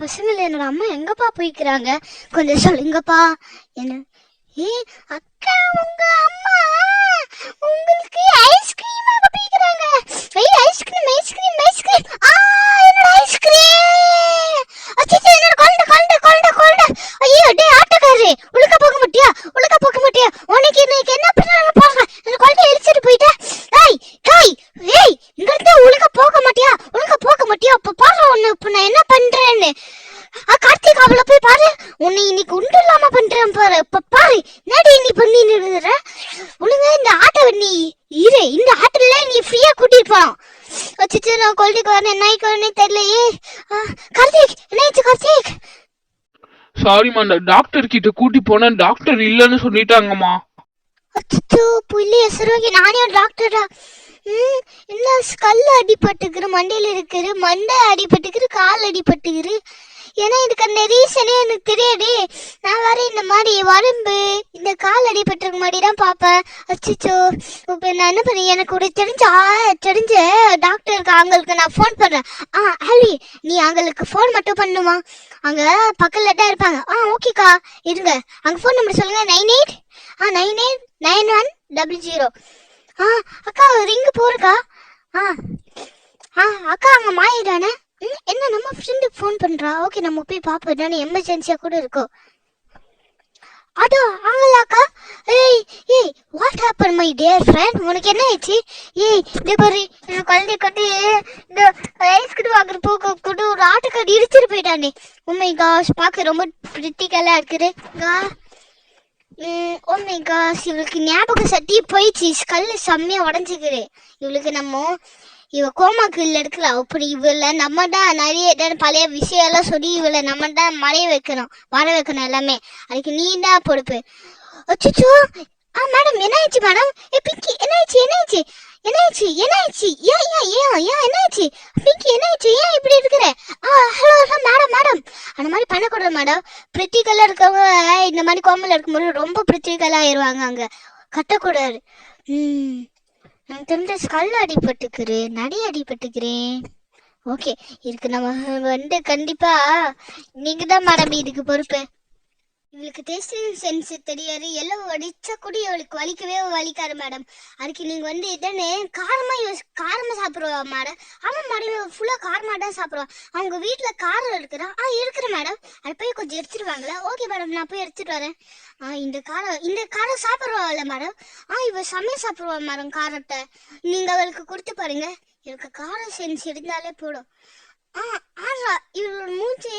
பசங்கள என்னோட அம்மா எங்கப்பா போய்க்கிறாங்க? கொஞ்சம் சொல்லுங்கப்பா. என்ன? அக்கா, உங்க அம்மா உங்களுக்கு ஐஸ்கிரீம் வாங்க போய்க்கிறாங்க. Ice cream ice cream ice cream. என்னோட ஐஸ்கிரீம். அச்சச்சோ, என்னோட குழந்தை குழந்தை குழந்தை குழந்தை. ஐயோ, டேய் ஆட்டக்காரரே, உலக போக மாட்டியா? உலக போக மாட்டியா? உனக்கு இன்னைக்கு என்ன பண்ணாங்க பாருங்க. அந்த குழந்தை எரிச்சிட்டு போயிட்டா. ஏய் காய், ஏய் இங்க இருந்து உலக போக மாட்டியா? உலக போக மாட்டியா? அப்ப பாரு உன்னை இப்ப நான் என்ன பண்றேன்னு. கார்த்திக், அவளை போய் பாரு. உன்னை இன்னைக்கு உண்டு இல்லாம பண்றேன் பாரு. இப்ப பாரு என்னடி நீ பண்ணி நிறுதுற. ஒழுங்கா இந்த ஆட்டை நீ இரு. இந்த ஆட்டில நீ ஃப்ரீயா கூட்டிட்டு போலாம். வச்சுட்டு நான் குழந்தைக்கு வரேன். என்ன வரேன்னு தெரியலையே. கார்த்திக், என்னாச்சு கார்த்திக்? சாரிம்மா, டாக்டர் கிட்ட கூட்டி போனேன். டாக்டர் இல்லன்னு சொல்லிட்டாங்கம்மா. அச்சோ, புள்ளிய சரோகி, நானே ஒரு டாக்டரா? என்ன ஸ்கல் அடிபட்டுக்குரு, மண்டையில இருக்கிற மண்டை அடிபட்டுக்குரு, கால் அடிபட்டுக்குரு. ஏன்னா இதுக்கான ரீசனே எனக்கு தெரியாது. நான் வேற இந்த மாதிரி உடம்பு இந்த கால் அடிபட்டுருக்கு மாதிரி தான் பார்ப்பேன். அச்சோ, இப்போ நான் என்ன பண்ணேன், எனக்கு ஒரு தெரிஞ்ச டாக்டருக்கு அவங்களுக்கு நான் ஃபோன் பண்ணுறேன். ஆல்வி, நீ அவங்களுக்கு ஃபோன் மட்டும் பண்ணுமா? அங்கே பக்கத்தில் தான் இருப்பாங்க. ஓகேக்கா, இருங்க. அங்கே ஃபோன் நம்பர் சொல்லுங்க. 989100. அக்கா, ரிங்கு போறக்கா. அக்கா, அங்க மாயிடானே. என்ன நம்ம ஃப்ரெண்டுக்கு ஃபோன் பண்றா? ஓகே, நம்ம போய் பாப்போம். என்ன எமர்ஜென்சியா கூட இருக்கும். அதோ அங்கலாக்கா. ஏய் what happen my dear friend? உனக்கு என்ன ஆச்சு? இந்த பாரு, என் குழந்தை கொண்டு இந்த ஐஸ்கிரீம் வாங்குற போக்கு கொண்டு ஒரு ஆட்டுக்காடி இடிச்சிட்டு போயிட்டானே. உண்மை காஷ், பார்க்க ரொம்ப பிரிட்டிக்கலா இருக்குது. ஓமை காஷ், இவளுக்கு ஞாபக சக்தி போயிடுச்சு. கல்லு செம்மையா உடஞ்சிக்குது இவளுக்கு. இவ கோமாக்கு இல்லை எடுக்கல. அப்படி இவளை நம்ம தான் நிறைய பழைய விஷயம் எல்லாம் சொல்லி இவளை நம்ம தான் வர வைக்கணும் எல்லாமே. அதுக்கு நீ தான் பொறுப்பு. அச்சோ, மேடம் என்னாச்சு மேடம்? பிங்கி, என்னாச்சு என்னாச்சு என்னாச்சு என்னாச்சு? ஏன் என்னாச்சு பிங்கி? என்னாச்சு? ஏன் இப்படி இருக்கிற? ஹலோ மேடம் மேடம், அந்த மாதிரி பண்ணக்கூடாது மேடம். பிரிட்டிக்கலா இருக்கவங்க இந்த மாதிரி கோமல இருக்கும்போது ரொம்ப பிரிட்டிக்கலா ஆயிடுவாங்க. அங்க கட்டக்கூடாது. எனக்கு தெரிஞ்ச ஸ்கல் அடிபட்டுக்கிறேன், நடி அடிபட்டுக்கிறேன். ஓகே, இதுக்கு நம்ம கண்டிப்பா நீங்க தான் மேடம் இதுக்கு பொறுப்பு. இவளுக்கு டேஸ்டிங் சென்ஸ் தெரியாது. எல்லாம் வடிச்சா கூட இவளுக்கு வலிக்கவே வலிக்காது மேடம். அதுக்கு நீங்க இதனே காரமா சாப்பிடுவா மேடம்? ஆமா மேடம், ஃபுல்லா காரமா தான் சாப்பிடுவா. அவங்க வீட்டுல காரம் இருக்குதா? இருக்கிற மேடம். அது போய் கொஞ்சம் எடுத்துருவாங்களா? ஓகே மேடம், நான் போய் எடுத்துட்டு வரேன். இந்த காரம் சாப்பிடுவாள்ல மேடம்? இவ சமையல் சாப்பிடுவா மேடம் காரத்தை. நீங்க அவளுக்கு கொடுத்து பாருங்க. இவளுக்கு காரம் சென்ஸ் இருந்தாலே போடும். இவளோட மூச்சு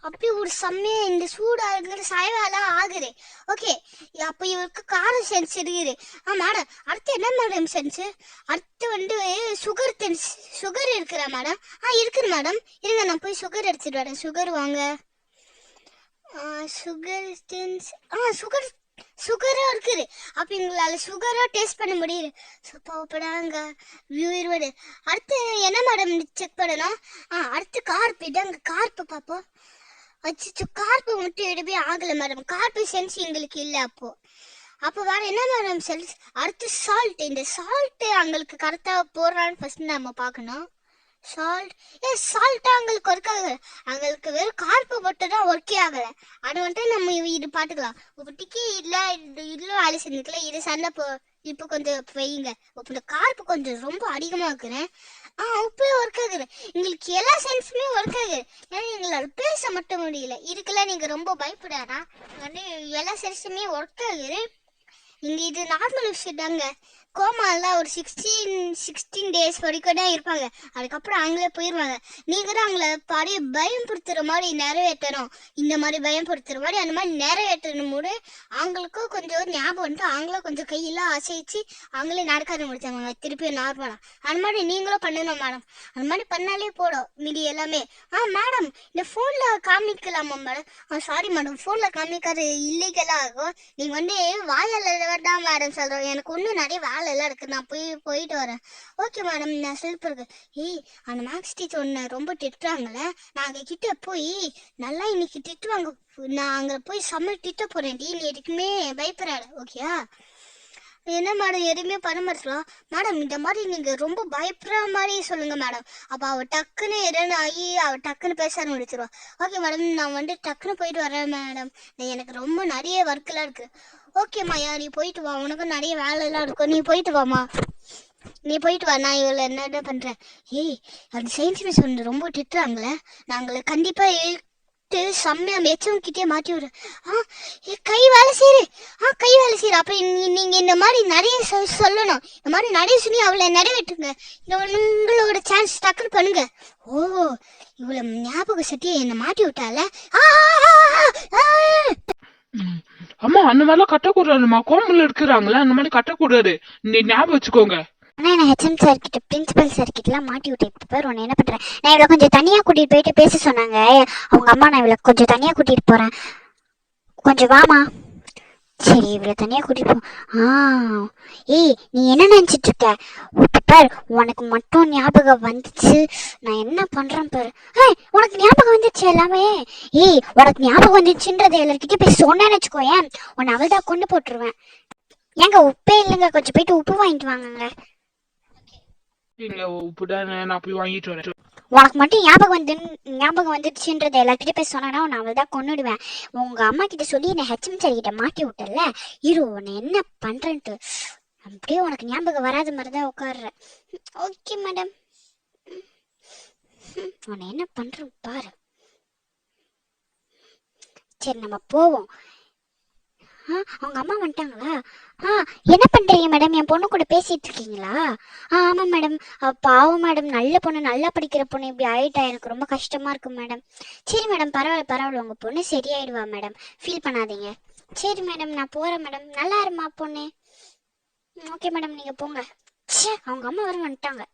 அப்படி ஒரு செம்மையா இந்த சூடா இருக்கிற சாயவாலாம் ஆகுது. ஓகே, அப்ப இவருக்கு காரம் சென்ஸ் இருக்குது. மேடம், அடுத்து என்ன மேடம் சென்ஸ்? அடுத்து சுகர் இருக்கிறா மேடம்? இருக்குது மேடம். இருங்க, நான் போய் சுகர் எடுத்துட்டு வரேன். சுகர் வாங்க. சுகர் சென்ஸ் சுகரும் இருக்குது. அப்ப எங்களால சுகரா டேஸ்ட் பண்ண முடியுது. சூப்பராங்க வியூ 20. அடுத்து என்ன மேடம் செக் பண்ணணும்? அடுத்து கார்ப்பு. இதாங்க கார்ப்பு பார்ப்போம். அச்சோ, கார்ப்பு மட்டும் எடுப்பே ஆகல மேடம். கார்ப்பு சென்ஸ் எங்களுக்கு இல்லை. அப்போ வேற என்ன மேடம் சென்ஸ்? அடுத்து சால்ட். இந்த சால்ட் அவங்களுக்கு கரெக்டா போடுறான்னு ஃபர்ஸ்ட் நம்ம பார்க்கணும். சால்ட் அவங்களுக்கு ஒர்க் ஆகல. அவங்களுக்கு வெறும் கார்ப்பு மட்டும் தான் ஒர்க்கே ஆகல. அது நம்ம இது பாத்துக்கலாம். இப்படிக்கு இல்ல வேலை செஞ்சுக்கல. இது சண்டை இப்போ கொஞ்சம் வைங்க. இப்போ கார்ப்பு கொஞ்சம் ரொம்ப அதிகமா இருக்கிறேன். உப்பே ஒர்க் ஆகுது. எங்களுக்கு எல்லா சென்ஸுமே ஒர்க் ஆகுது. ஏன்னா எங்களால பேச மட்டும் முடியல. இதுக்கெல்லாம் நீங்க ரொம்ப பயப்படாதா. எல்லா சென்ஸுமே ஒர்க் ஆகுது. இங்க இது நார்மல் விஷயம் தாங்க. கோமாலாம் ஒரு 16 டேஸ் வரைக்கும் தான் இருப்பாங்க. அதுக்கப்புறம் அவங்களே போயிடுவாங்க. நீங்க தான் அவங்கள பாடி பயன்படுத்துற மாதிரி நிறைவேற்றணும். இந்த மாதிரி பயன்படுத்துற மாதிரி அந்த மாதிரி நிறைவேற்றணும் போது அவங்களுக்கும் கொஞ்சம் ஞாபகம் வந்துட்டு அவங்களும் கொஞ்சம் கையெல்லாம் அசைச்சு அவங்களே நடக்காத முடிச்சாங்க திருப்பி நார்மலா. அந்த மாதிரி நீங்களும் பண்ணணும் மேடம். அந்த மாதிரி பண்ணாலே போடும் மீதி எல்லாமே. மேடம், இந்த போன்ல காமிக்கலாமா மேடம்? சாரி மேடம், போன்ல காமிக்காது இல்லீகலா ஆகும். நீங்க வாயால தான் மேடம் சொல்றோம். எனக்கு ஒன்றும் நிறைய வேலை எல்லாம் இருக்கு. நான் போயிட்டு வரேன். ஓகே மேடம், நான் சொல்லிருக்கேன். அந்த மேக்ஸ் டீச்சர் ஒன்று ரொம்ப திட்டுறாங்களே, நான் அங்கே கிட்ட போய் நல்லா இன்னைக்கு திட்டுவாங்க. நான் அங்கே போய் செம்ம திட்ட போறேன். நீ எதுக்குமே பயப்படாத. ஓகேயா? என்ன மேடம் எதுவுமே பண்ண மாட்டலாம் மேடம். இந்த மாதிரி நீங்க ரொம்ப பயப்படுற மாதிரி சொல்லுங்க மேடம். அப்ப அவ டக்குன்னு எதனா ஆகி அவ டக்குன்னு பேச ஆரம்பிச்சிருவா. ஓகே மேடம், நான் வந்து டக்குன்னு போயிட்டு வரேன் மேடம். எனக்கு ரொம்ப நிறைய ஒர்க்கெல்லாம் இருக்கு. ஓகே மாயா, நீ போயிட்டு வா, உனக்கு நிறைய வேலையெல்லாம் இருக்கும், நீ போயிட்டு வாமா. நீ போயிட்டு வா, நான் இவளை என்ன பண்றேன். ஏய், அந்த சயின்ஸ் மிஸ் வந்து ரொம்ப திட்டுறாங்களே, நாங்களை கண்டிப்பா செம்மையா மெச்சம் கிட்டே மாட்டி விடு. கை வேலை செய்யுது. கை வேலை செய்யுது. அப்ப நீங்க இந்த மாதிரி நிறைய சொல்லணும். இந்த மாதிரி நிறைய சொல்லி அவளை நிறைவேற்றுங்க. உங்களோட சான்ஸ் டக்குன்னு பண்ணுங்க. ஓ, இவ்வளவு ஞாபக சக்தியை என்ன மாட்டி விட்டால. அம்மா அந்த மாதிரிலாம் கட்டக்கூடாதுமா, கோமல இருக்கிறாங்களா அந்த மாதிரி கட்டக்கூடாது, நீ ஞாபகம் வச்சுக்கோங்க. ஆனால் நான் ஹெச்எம் சார் கிட்ட பிரின்சிபல் சார் கிட்டலாம் மாட்டி விட்டேன். இப்போ பாரு உன்னை என்ன பண்ணுறேன். நான் இவளை கொஞ்சம் தனியாக கூட்டிகிட்டு போயிட்டு பேச சொன்னாங்க அவங்க அம்மா. நான் இவளை கொஞ்சம் தனியாக கூட்டிகிட்டு போகிறேன், கொஞ்சம் வாமா. சரி, இவளை தனியாக கூட்டிகிட்டு போ. ஏய், நீ என்ன நினச்சிட்டு இருக்க? பாரு, உனக்கு மட்டும் ஞாபகம் வந்துச்சு, நான் என்ன பண்ணுறேன் பாரு. உனக்கு ஞாபகம் வந்துச்சு எல்லாமே. ஏய், உனக்கு ஞாபகம் வந்துச்சுன்றதை எல்லாருக்கிட்டே போய் சொன்னேன்னு வச்சுக்கோ, ஏன் உன்னை அவள் தான் கொண்டு போட்டுருவேன். ஏங்க உப்பே இல்லைங்க, கொஞ்சம் போயிட்டு உப்பு வாங்கிட்டு வாங்கங்க. நான் போய் வாங்கிட்டு வரேன். உனக்கு மட்டும் ஞாபகம் வந்துடுச்சுன்றதை எல்லார்கிட்ட போய் சொன்னா நான் அவள் தான் கொண்டுடுவேன். உங்க அம்மா கிட்ட சொல்லி என்னை ஹெச்எம் சார் கிட்ட மாட்டி விட்டல, இரு உன்னை என்ன பண்றேன்ட்டு. அப்படியே உனக்கு ஞாபகம் வராத மாதிரி தான் உட்காடுறேன். ஓகே மேடம், உன்னை என்ன பண்றேன் பாரு. சரி, நம்ம போவோம். அவங்க அம்மா வந்துட்டாங்களா? என்ன பண்றீங்க மேடம்? என் பொண்ணு கூட பேசிட்டு இருக்கீங்களா? ஆமா மேடம். பாவம் மேடம், நல்ல பொண்ணு, நல்லா படிக்கிற பொண்ணு இப்படி ஆயிட்டா, எனக்கு ரொம்ப கஷ்டமா இருக்கு மேடம். சரி மேடம், பரவாயில்ல, உங்க பொண்ணு சரியாயிடுவா மேடம், ஃபீல் பண்ணாதீங்க. சரி மேடம், நான் போறேன் மேடம். நல்லா இருமா பொண்ணு. ஓகே மேடம், நீங்க போங்க. அவங்க அம்மா வர வந்துட்டாங்க.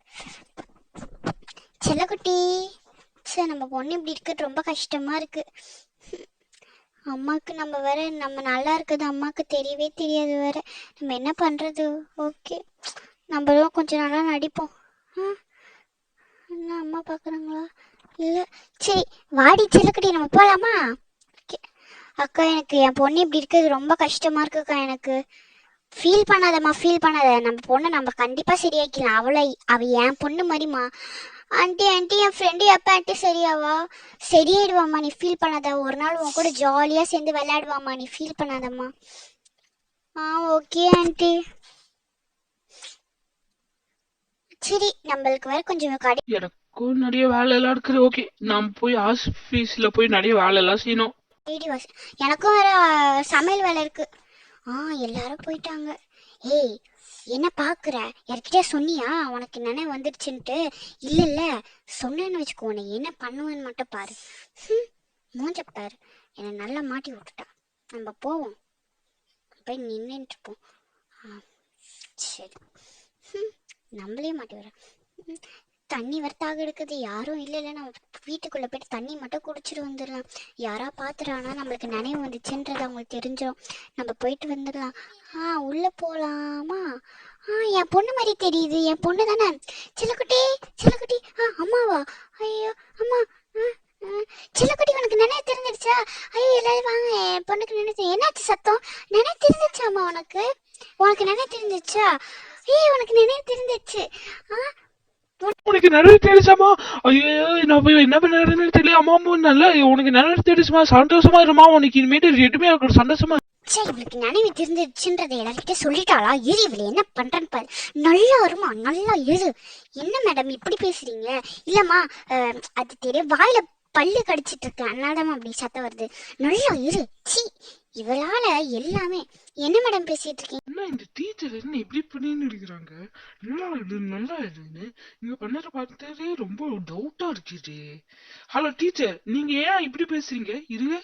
செல்லக்குட்டி, சரி, நம்ம பொண்ணு இப்படி இருக்கிறது ரொம்ப கஷ்டமா இருக்கு. அம்மாவுக்கு நம்ம வேற நம்ம நல்லா இருக்குது அம்மாவுக்கு தெரியவே தெரியாது வேற. நம்ம என்ன பண்றது? ஓகே, நம்மளும் கொஞ்சம் நல்லா நடிப்போம். என்ன அம்மா பார்க்குறாங்களா? இல்லை, சரி வாடி செல்லக்குட்டி, நம்ம போகலாமா? ஓகே அக்கா, எனக்கு என் பொண்ணு இப்படி இருக்கிறது ரொம்ப கஷ்டமா இருக்குக்கா. எனக்கு ஃபீல் பண்ணாதம்மா, ஃபீல் பண்ணாத. நம்ம பொண்ணை நம்ம கண்டிப்பாக சரியாக்கலாம். அவள் என் பொண்ணு மாதிரிம்மா. ஆண்டி என் ஃப்ரெண்டு எப்போ ஆண்டி சரியாயிடுவாம்மா, நீ ஃபீல் பண்ணாத. ஒரு நாள் உன் கூட ஜாலியாக சேர்ந்து விளையாடுவாம்மா, நீ ஃபீல் பண்ணாதம்மா. Okay aunty. சரி, நம்மளுக்கு வேற கொஞ்சம் எனக்கும் நிறைய வேலை எல்லாம் இருக்குது. ஓகே, நான் போய் ஆஃபீஸ்ல போய் நிறைய வேலை எல்லாம் செய்யணும். எனக்கும் வேற சமையல் வேலை இருக்கு. எல்லாரும் போயிட்டாங்க. ஏய், என்ன பாக்குற? யார்கிட்ட சொன்னியா உனக்கு நினைவு வந்துடுச்சுன்ட்டு? இல்ல, சொன்னேன்னு வச்சுக்கோ, உனக்கு என்ன பண்ணுவேன்னு மட்டும் பாரு. மூஞ்ச பாரு, என்னை நல்லா மாட்டி விட்டுட்டா. நம்ம போவோம், போய் நின்றுட்டு இருப்போம். சரி, நம்மளே மாட்டி வர. தண்ணி வரத்தாக எடுக்குது, யாரும் இல்லை, நம்ம வீட்டுக்குள்ள போயிட்டு தண்ணி மட்டும் குடிச்சிட்டு வந்துடலாம். யாரா பாத்துறானா நம்மளுக்கு நினைவு வந்துச்சுன்றது அவங்களுக்கு தெரிஞ்சிடும். நம்ம போயிட்டு வந்துடலாம். உள்ள போலாமா? என் பொண்ணு மாதிரி தெரியுது, என் பொண்ணு தானே. செல்லக்குட்டி. அம்மாவா? ஐயோ அம்மா. செல்லக்குட்டி, உனக்கு நினைவு தெரிஞ்சிடுச்சா? ஐயோ எல்லாரும் வாங்க, என் பொண்ணுக்கு நினைச்சு. என்னாச்சு சத்தம்? நினைவு தெரிஞ்சிச்சா அம்மா? உனக்கு நினைவு தெரிஞ்சிச்சா? உனக்கு நினைவு தெரிஞ்சிச்சு. உனக்கு நிறைய தெரியுசாமா? ஐயோ, நான் போய் என்ன பண்ண தெரியல. அம்மா நல்லா, உனக்கு நிறைய தெரியுமா? சந்தோஷமா இருமா, உனக்கு இனிமேட்டு எதுவுமே இருக்கணும், சந்தோஷமா. சரி, இவளுக்கு நினைவு தெரிஞ்சிருச்சுன்றதை எல்லார்கிட்ட சொல்லிட்டாளா? இரு, இவளை என்ன பண்றேன்னு பாரு. நல்லா வருமா, நல்லா இரு. என்ன மேடம் இப்படி பேசுறீங்க? இல்லம்மா, அது தெரியும், வாயில பல்லு கடிச்சிட்டு இருக்கேன், அதனாலதான் அப்படி சத்தம் வருது. நல்லா இரு. சி, இவளால எல்லாமே. என்ன மேடம் பேசிட்டு இருக்கீங்க? இந்த டீச்சர் என்ன இப்படி பண்ணின்னு இருக்கிறாங்க? நல்லா இதுன்னு நீங்க பண்ணத பார்த்தாலே ரொம்ப டவுட்டா இருக்குது. ஹலோ டீச்சர், நீங்க ஏன் இப்படி பேசுறீங்க? இருங்க,